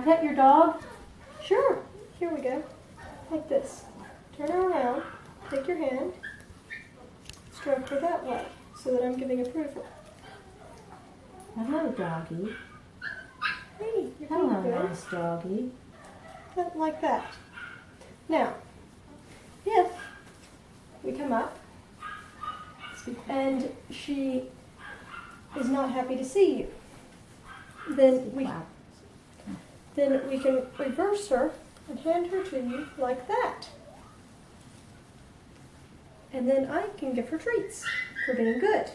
pet your dog? Sure. Here we go. Like this. Turn her around. Take your hand. Stroke her that way so that I'm giving approval. Hello, doggy. Hey, you're Hello, doing good. nice doggy. Like that. Now, if we come up and she is not happy to see you, then we can reverse her and hand her to you like that. And then I can give her treats for being good.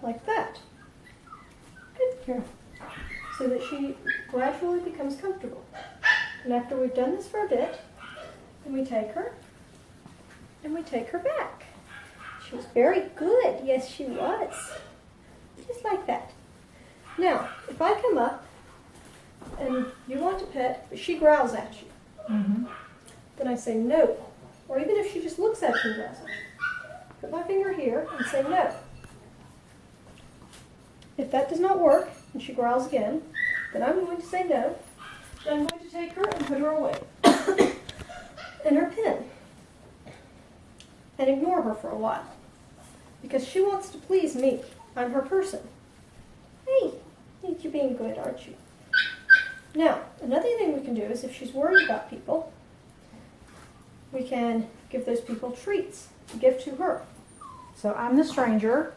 Like that. Good. Here. So that she gradually becomes comfortable. And after we've done this for a bit, then we take her and we take her back. She was very good. Yes, she was. Just like that. Now, if I come up and you want to pet, but she growls at you, then I say no. Or even if she just looks at you and growls at you, put my finger here and say no. If that does not work and she growls again, then I'm going to say no. Then I'm going to take her and put her away in her pen and ignore her for a while because she wants to please me. I'm her person. Hey, you're being good, aren't you? Now, another thing we can do is if she's worried about people, we can give those people treats to give to her. So I'm the stranger,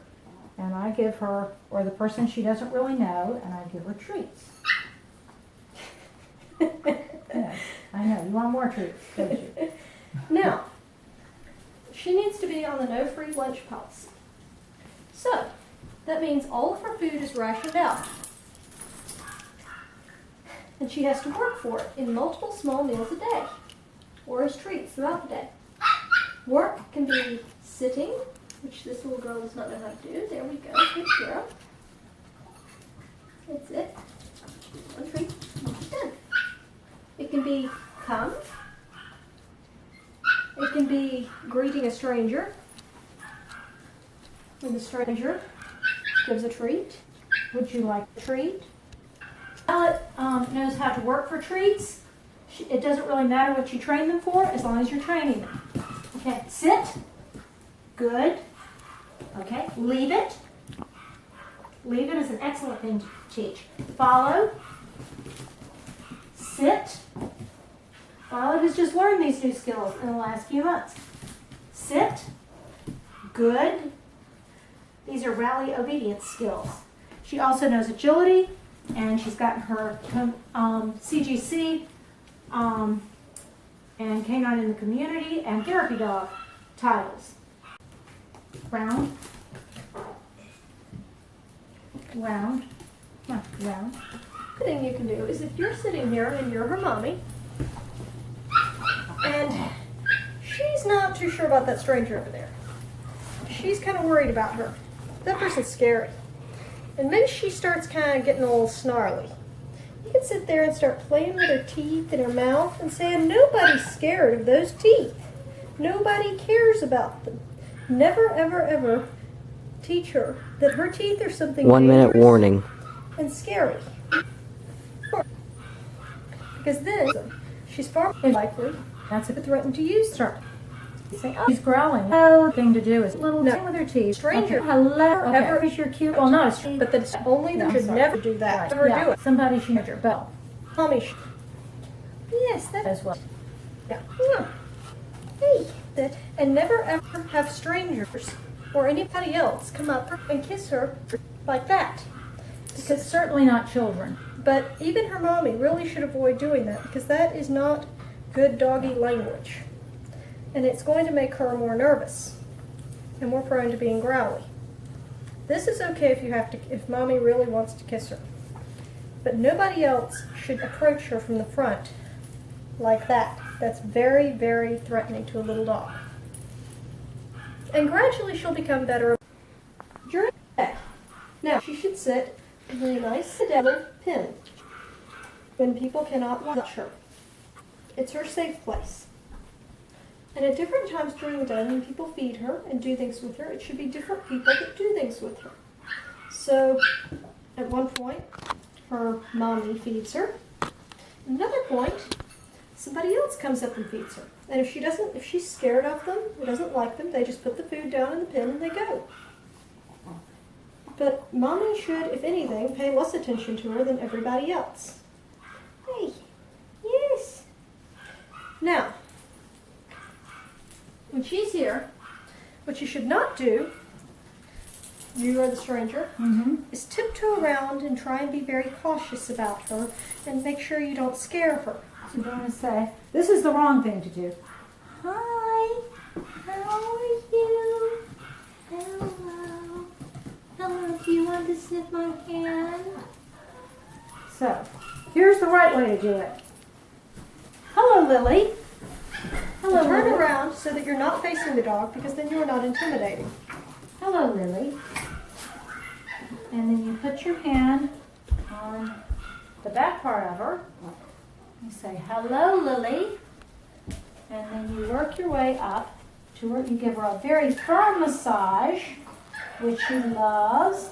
and I give her, or the person she doesn't really know, and I give her treats. Yes, I know. You want more treats, don't you? Now, she needs to be on the no-free lunch policy. So, that means all of her food is rationed out. And she has to work for it in multiple small meals a day, or as treats throughout the day. Work can be sitting, which this little girl does not know how to do. There we go. Good girl. That's it. One treat. Done. It can be come. It can be greeting a stranger. When the stranger gives a treat. Would you like a treat? Violet knows how to work for treats. It doesn't really matter what you train them for, as long as you're training them. Okay, sit. Good. Okay, leave it. Leave it is an excellent thing to teach. Follow. Sit. Violet has just learned these new skills in the last few months. Sit. Good. These are rally obedience skills. She also knows agility, and she's gotten her CGC and Canine in the Community and Therapy Dog titles. Round. Round. Come on, round. The thing you can do is if you're sitting here and you're her mommy, and she's not too sure about that stranger over there. She's kind of worried about her. That person's scary. And maybe she starts kind of getting a little snarly. You can sit there and start playing with her teeth in her mouth and saying, nobody's scared of those teeth. Nobody cares about them. Never, ever, ever teach her that her teeth are something 1 minute dangerous warning. and scary. Because then she's far more likely That's to a threaten to use her. say, oh, she's growling. No thing to do is little No. thing with her teeth. Stranger. Okay. Hello. Okay. Ever- Is your cute? Well, no, it's But that's only No, that I'm should sorry. never do that. Right. Never Yeah. do it. Somebody should hit your bell Mommy should. Yes, that as well. yeah. Hey, that and never ever have strangers or anybody else come up and kiss her like that. Because certainly not children. But even her mommy really should avoid doing that because that is not good doggy language. And it's going to make her more nervous and more prone to being growly. This is okay if mommy really wants to kiss her. But nobody else should approach her from the front like that. That's very, very threatening to a little dog. And gradually she'll become better during the day. Now, she should sit in a nice sedative pin when people cannot watch her. It's her safe place. And at different times during the day when people feed her and do things with her, it should be different people that do things with her. So, at one point, her mommy feeds her. Another point, somebody else comes up and feeds her. And if she's scared of them or doesn't like them, they just put the food down in the pen and they go. But mommy should, if anything, pay less attention to her than everybody else. Hey, yes. Now, when she's here, what you should not do, you are the stranger, is tiptoe around and try and be very cautious about her and make sure you don't scare her. So you're going to say, this is the wrong thing to do. Hi, how are you? Hello. Hello, do you want to sniff my hand? So, here's the right way to do it. Hello, Lily. Hello, Turn Lily. around so that you're not facing the dog because then you are not intimidating. Hello, Lily. And then you put your hand on the back part of her. You say, hello, Lily. And then you work your way up to her. You give her a very firm massage, which she loves.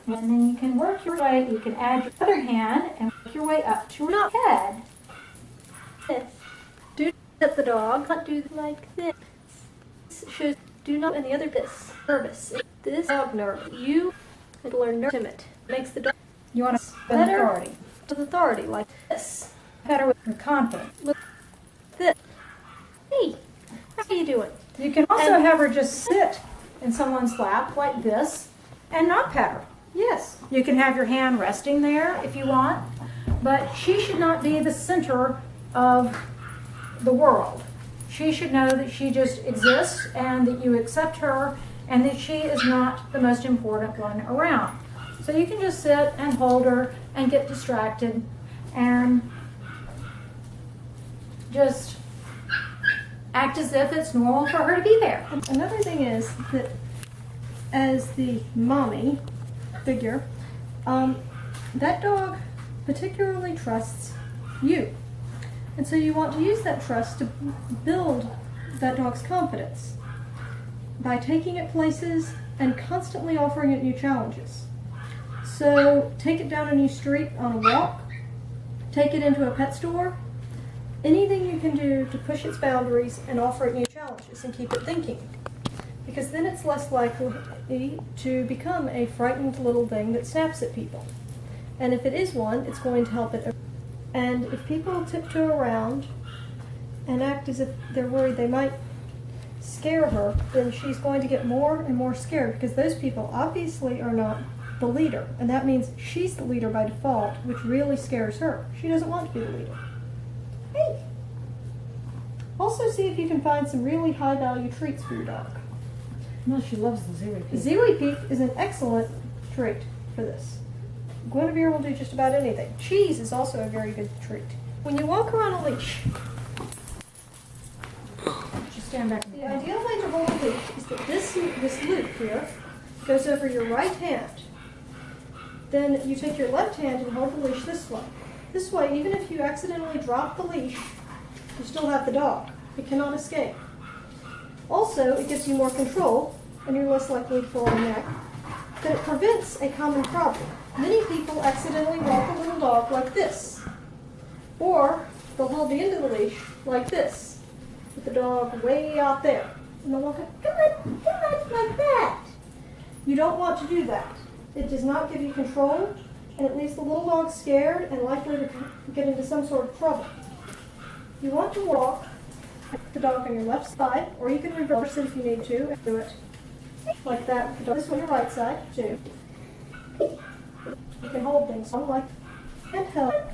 And then you can work your way, you can add your other hand and work your way up to her head. This. Do not the dog, not do like this. Should do not any other this. Nervous. This dog nervous. You learn timid. Makes the dog You want to put better authority. with authority like this. Better with confidence. This. Hey, how are you doing? You can also And- have her just sit in someone's lap like this and not pet her. Yes. You can have your hand resting there if you want, but she should not be the center of the world. She should know that she just exists and that you accept her and that she is not the most important one around. So you can just sit and hold her and get distracted and just act as if it's normal for her to be there. Another thing is that as the mommy figure, that dog particularly trusts you. And so you want to use that trust to build that dog's confidence by taking it places and constantly offering it new challenges. So take it down a new street on a walk, take it into a pet store, anything you can do to push its boundaries and offer it new challenges and keep it thinking. Because then it's less likely to become a frightened little thing that snaps at people. And if it is one, it's going to help it. And if people tiptoe around and act as if they're worried they might scare her, then she's going to get more and more scared because those people obviously are not the leader. And that means she's the leader by default, which really scares her. She doesn't want to be the leader. Hey! Also see if you can find some really high-value treats for your dog. No, she loves the Ziri Peak. Ziwi Peak is an excellent treat for this. Guinevere will do just about anything. Cheese is also a very good treat. When you walk her on a leash, Just stand back. the ideal way to hold a leash is that this loop here goes over your right hand. Then you take your left hand and hold the leash this way. This way, even if you accidentally drop the leash, you still have the dog. It cannot escape. Also, it gives you more control, and you're less likely to fall on the neck. But it prevents a common problem. Many people accidentally walk a little dog like this. Or they'll hold the end of the leash like this, with the dog way out there. And they'll walk, come on, like that. You don't want to do that. It does not give you control, and it leaves the little dog scared and likely to get into some sort of trouble. You want to walk the dog on your left side, or you can reverse it if you need to, and do it like that. This on your right side, too. You can hold things on like handheld.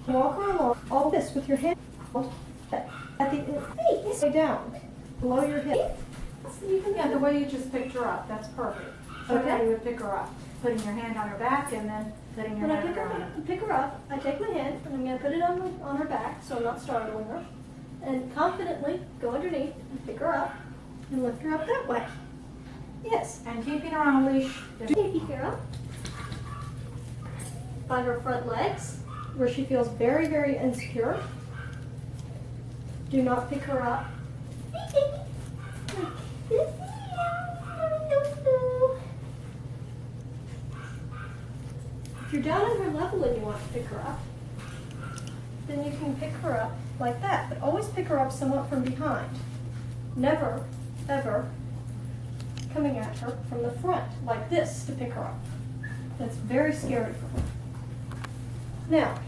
Walk her along, all this with your hand at the end. Hey, it's way down, below your hip. So you can Yeah, the way you just picked her up, that's perfect. Okay. How you would pick her up. Putting your hand on her back and then putting your When I hand pick her up, I take my hand and I'm going to put it on her back so I'm not startling her. And confidently go underneath and pick her up and lift her up that way. Yes. And keeping her on a leash. Pick her up by her front legs where she feels very, very insecure. Do not pick her up. If you're down on her level and you want to pick her up, then you can pick her up like that, but always pick her up somewhat from behind. Never, ever coming at her from the front like this to pick her up. That's very scary for her. Now,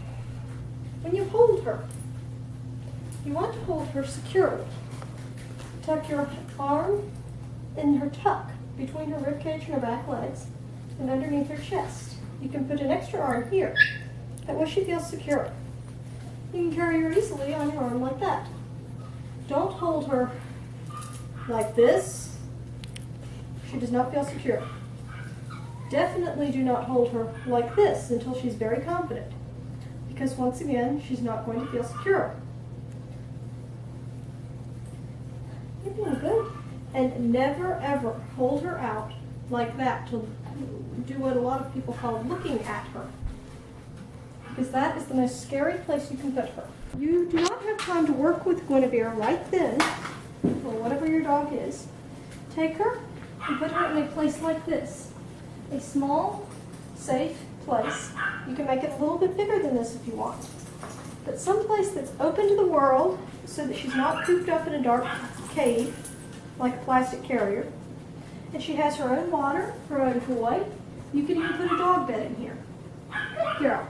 when you hold her, you want to hold her securely. Tuck your arm in her tuck between her ribcage and her back legs and underneath her chest. You can put an extra arm here. That way she feels secure. You can carry her easily on your arm like that. Don't hold her like this. She does not feel secure. Definitely do not hold her like this until she's very confident, because once again, she's not going to feel secure. You're doing good. And never ever hold her out like that to do what a lot of people call looking at her, because that is the most scary place you can put her. You do not have time to work with Guinevere right then, or whatever your dog is. Take her and put her in a place like this. A small, safe place. You can make it a little bit bigger than this if you want. But someplace that's open to the world so that she's not cooped up in a dark cave like a plastic carrier. And she has her own water, her own toy. You can even put a dog bed in here. Good girl.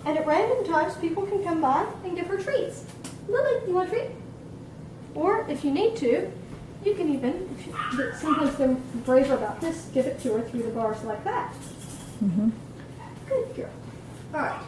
And at random times, people can come by and give her treats. Lily, you want a treat? Or if you need to, you can even, sometimes they're braver about this, give it to her through the bars like that. Mm-hmm. Good girl. All right.